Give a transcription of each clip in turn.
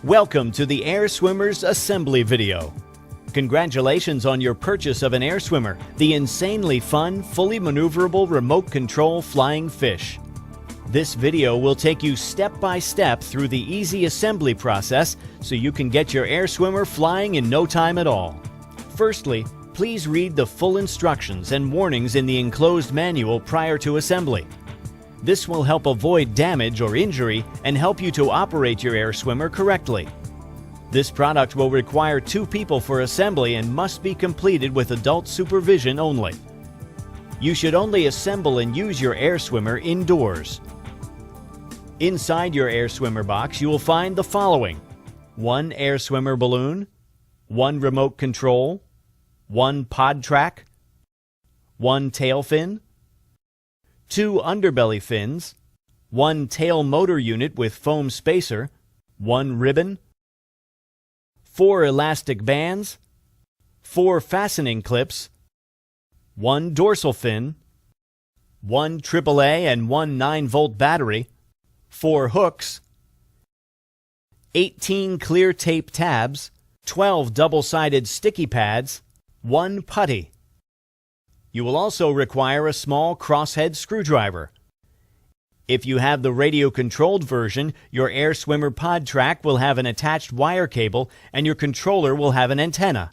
Welcome to the Air Swimmer's assembly video. Congratulations on your purchase of an Air Swimmer, the insanely fun, fully maneuverable remote control flying fish. This video will take you step by step through the easy assembly process so you can get your Air Swimmer flying in no time at all. Firstly, please read the full instructions and warnings in the enclosed manual prior to assembly. This will help avoid damage or injury and help you to operate your Air Swimmer correctly. This product will require 2 people for assembly and must be completed with adult supervision only. You should only assemble and use your Air Swimmer indoors. Inside your Air Swimmer box, you will find the following: 1 Air Swimmer balloon, 1 remote control, 1 pod track, 1 tail fin, 2 underbelly fins, 1 tail motor unit with foam spacer, 1 ribbon, 4 elastic bands, 4 fastening clips, 1 dorsal fin, 1 AAA and 1 9-volt battery, 4 hooks, 18 clear tape tabs, 12 double-sided sticky pads, 1 putty. You will also require a small crosshead screwdriver. If you have the radio-controlled version, your Air Swimmer pod track will have an attached wire cable and your controller will have an antenna.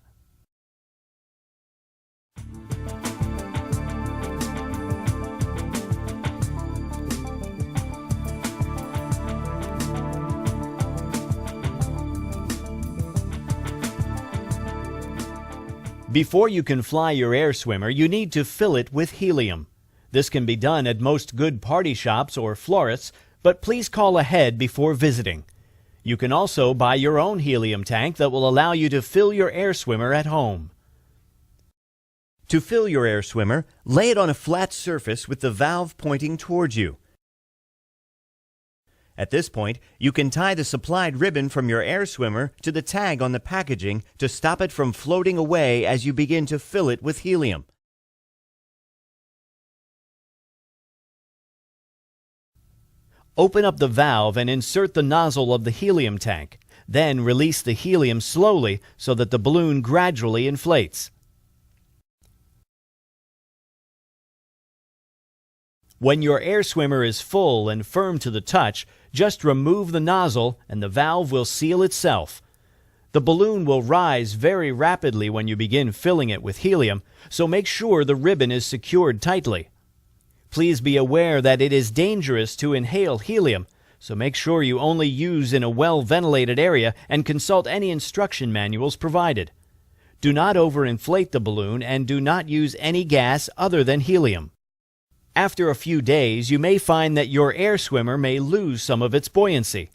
Before you can fly your Air Swimmer, you need to fill it with helium. This can be done at most good party shops or florists, but please call ahead before visiting. You can also buy your own helium tank that will allow you to fill your Air Swimmer at home. To fill your Air Swimmer, lay it on a flat surface with the valve pointing towards you. At this point, you can tie the supplied ribbon from your Air Swimmer to the tag on the packaging to stop it from floating away as you begin to fill it with helium. Open up the valve and insert the nozzle of the helium tank. Then release the helium slowly so that the balloon gradually inflates. When your Air Swimmer is full and firm to the touch, just remove the nozzle and the valve will seal itself. The balloon will rise very rapidly when you begin filling it with helium, so make sure the ribbon is secured tightly. Please be aware that it is dangerous to inhale helium, so make sure you only use in a well-ventilated area and consult any instruction manuals provided. Do not overinflate the balloon and do not use any gas other than helium. After a few days, you may find that your Air Swimmer may lose some of its buoyancy.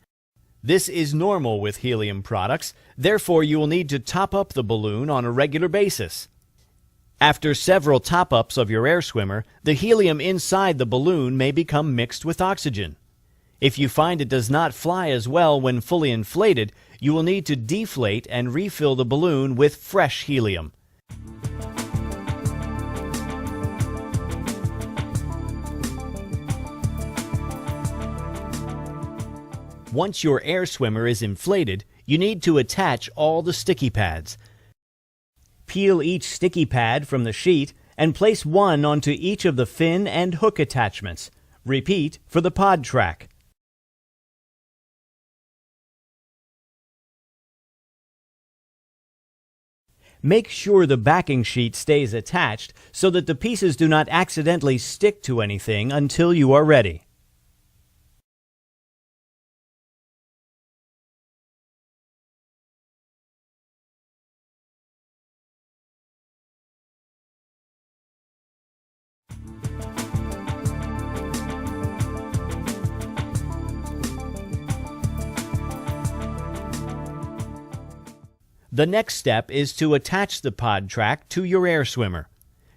This is normal with helium products, therefore you will need to top up the balloon on a regular basis. After several top-ups of your Air Swimmer, the helium inside the balloon may become mixed with oxygen. If you find it does not fly as well when fully inflated, you will need to deflate and refill the balloon with fresh helium. Once your Air Swimmer is inflated, you need to attach all the sticky pads. Peel each sticky pad from the sheet and place one onto each of the fin and hook attachments. Repeat for the pod track. Make sure the backing sheet stays attached so that the pieces do not accidentally stick to anything until you are ready. The next step is to attach the pod track to your Air Swimmer.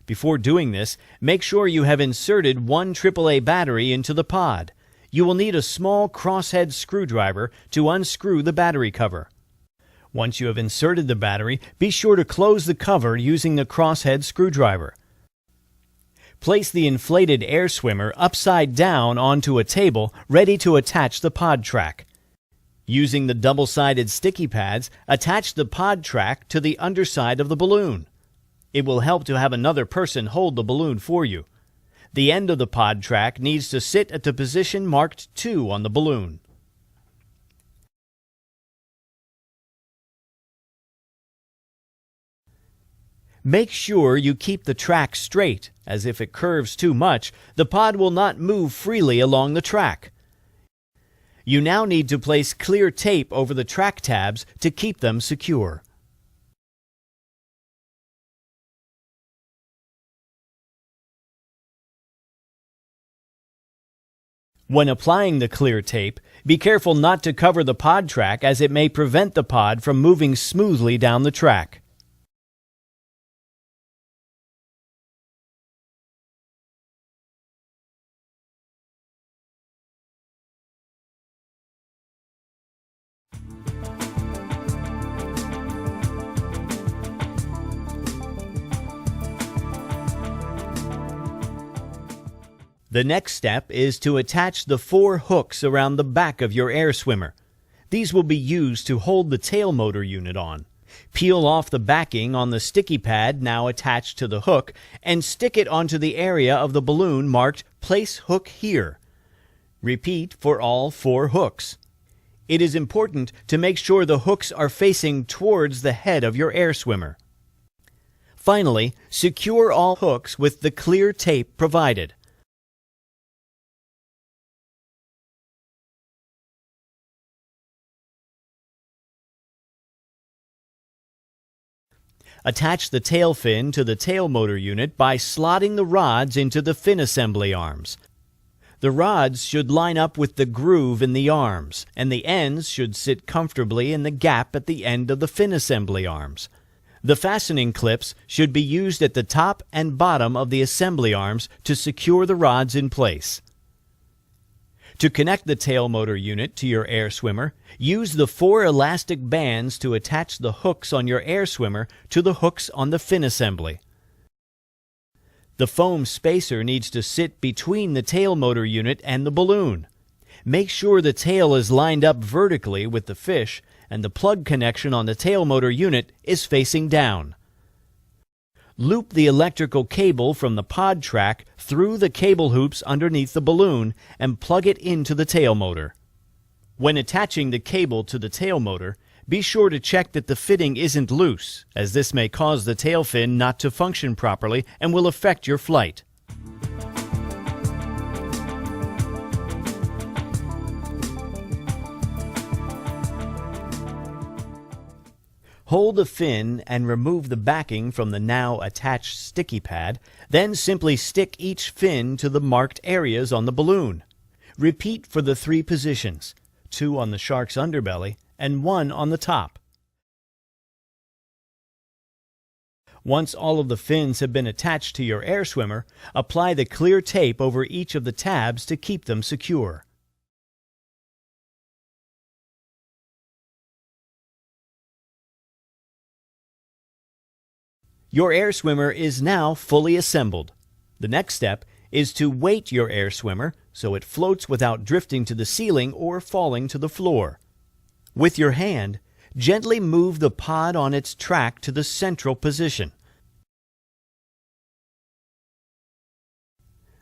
Before doing this, make sure you have inserted 1 AAA battery into the pod. You will need a small crosshead screwdriver to unscrew the battery cover. Once you have inserted the battery, be sure to close the cover using the crosshead screwdriver. Place the inflated Air Swimmer upside down onto a table ready to attach the pod track. Using the double-sided sticky pads, attach the pod track to the underside of the balloon. It will help to have another person hold the balloon for you. The end of the pod track needs to sit at the position marked 2 on the balloon. Make sure you keep the track straight, as if it curves too much, the pod will not move freely along the track. You now need to place clear tape over the track tabs to keep them secure. When applying the clear tape, be careful not to cover the pod track, as it may prevent the pod from moving smoothly down the track. The next step is to attach the 4 hooks around the back of your air swimmer. These will be used to hold the tail motor unit on. Peel off the backing on the sticky pad now attached to the hook and stick it onto the area of the balloon marked "Place hook here." Repeat for all 4 hooks. It is important to make sure the hooks are facing towards the head of your air swimmer. Finally, secure all hooks with the clear tape provided. Attach the tail fin to the tail motor unit by slotting the rods into the fin assembly arms. The rods should line up with the groove in the arms, and the ends should sit comfortably in the gap at the end of the fin assembly arms. The fastening clips should be used at the top and bottom of the assembly arms to secure the rods in place. To connect the tail motor unit to your air swimmer, use the 4 elastic bands to attach the hooks on your air swimmer to the hooks on the fin assembly. The foam spacer needs to sit between the tail motor unit and the balloon. Make sure the tail is lined up vertically with the fish and the plug connection on the tail motor unit is facing down. Loop the electrical cable from the pod track through the cable hoops underneath the balloon and plug it into the tail motor. When attaching the cable to the tail motor, be sure to check that the fitting isn't loose, as this may cause the tail fin not to function properly and will affect your flight. Hold the fin and remove the backing from the now attached sticky pad, then simply stick each fin to the marked areas on the balloon. Repeat for the 3 positions, 2 on the shark's underbelly and 1 on the top. Once all of the fins have been attached to your air swimmer, apply the clear tape over each of the tabs to keep them secure. Your air swimmer is now fully assembled. The next step is to weight your air swimmer so it floats without drifting to the ceiling or falling to the floor. With your hand, gently move the pod on its track to the central position.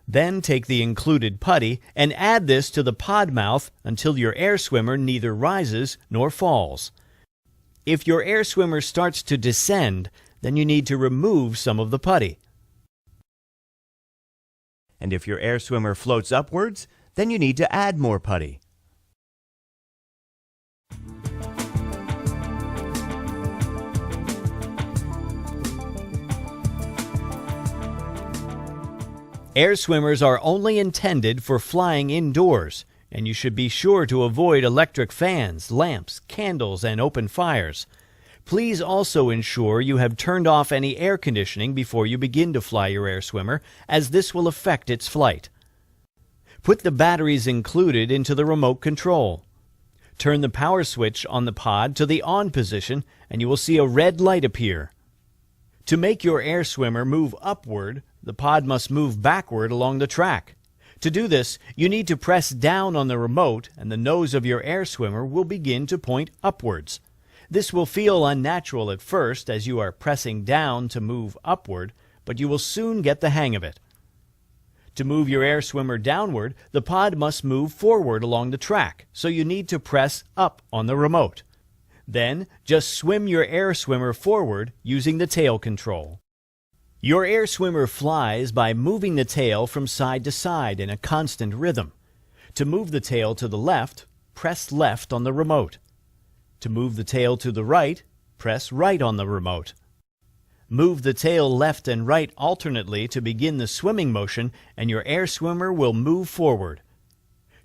Then take the included putty and add this to the pod mouth until your air swimmer neither rises nor falls. If your air swimmer starts to descend, then you need to remove some of the putty. And if your air swimmer floats upwards, then you need to add more putty. Air swimmers are only intended for flying indoors, and you should be sure to avoid electric fans, lamps, candles, and open fires. Please also ensure you have turned off any air conditioning before you begin to fly your air swimmer, as this will affect its flight. Put the batteries included into the remote control. Turn the power switch on the pod to the on position and you will see a red light appear. To make your air swimmer move upward, the pod must move backward along the track. To do this, you need to press down on the remote and the nose of your air swimmer will begin to point upwards. This will feel unnatural at first as you are pressing down to move upward, but you will soon get the hang of it. To move your air swimmer downward, the pod must move forward along the track, so you need to press up on the remote. Then, just swim your air swimmer forward using the tail control. Your air swimmer flies by moving the tail from side to side in a constant rhythm. To move the tail to the left, press left on the remote. To move the tail to the right, press right on the remote. Move the tail left and right alternately to begin the swimming motion, and your air swimmer will move forward.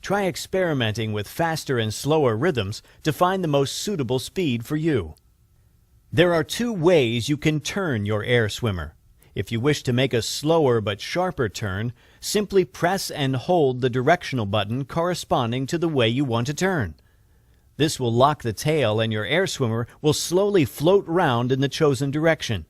Try experimenting with faster and slower rhythms to find the most suitable speed for you. There are two ways you can turn your air swimmer. If you wish to make a slower but sharper turn, simply press and hold the directional button corresponding to the way you want to turn. This will lock the tail and your air swimmer will slowly float round in the chosen direction.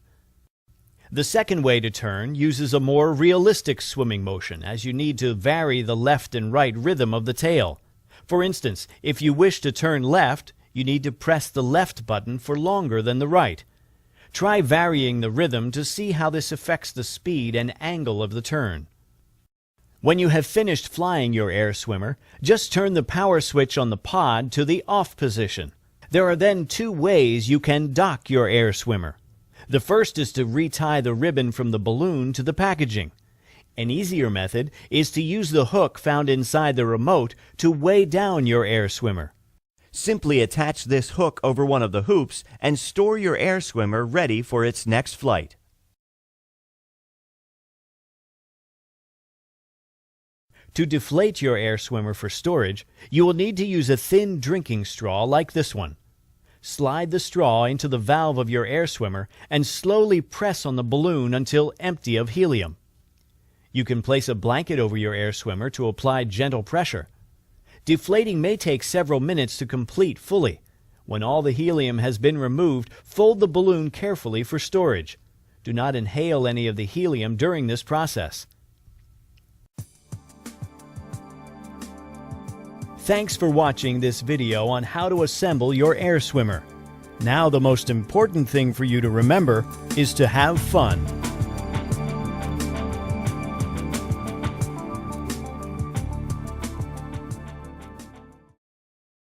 The second way to turn uses a more realistic swimming motion, as you need to vary the left and right rhythm of the tail. For instance, if you wish to turn left, you need to press the left button for longer than the right. Try varying the rhythm to see how this affects the speed and angle of the turn. When you have finished flying your air swimmer, just turn the power switch on the pod to the off position. There are then two ways you can dock your air swimmer. The first is to retie the ribbon from the balloon to the packaging. An easier method is to use the hook found inside the remote to weigh down your air swimmer. Simply attach this hook over one of the hoops and store your air swimmer ready for its next flight. To deflate your air swimmer for storage, you will need to use a thin drinking straw like this one. Slide the straw into the valve of your air swimmer and slowly press on the balloon until empty of helium. You can place a blanket over your air swimmer to apply gentle pressure. Deflating may take several minutes to complete fully. When all the helium has been removed, fold the balloon carefully for storage. Do not inhale any of the helium during this process. Thanks for watching this video on how to assemble your air swimmer. Now the most important thing for you to remember is to have fun.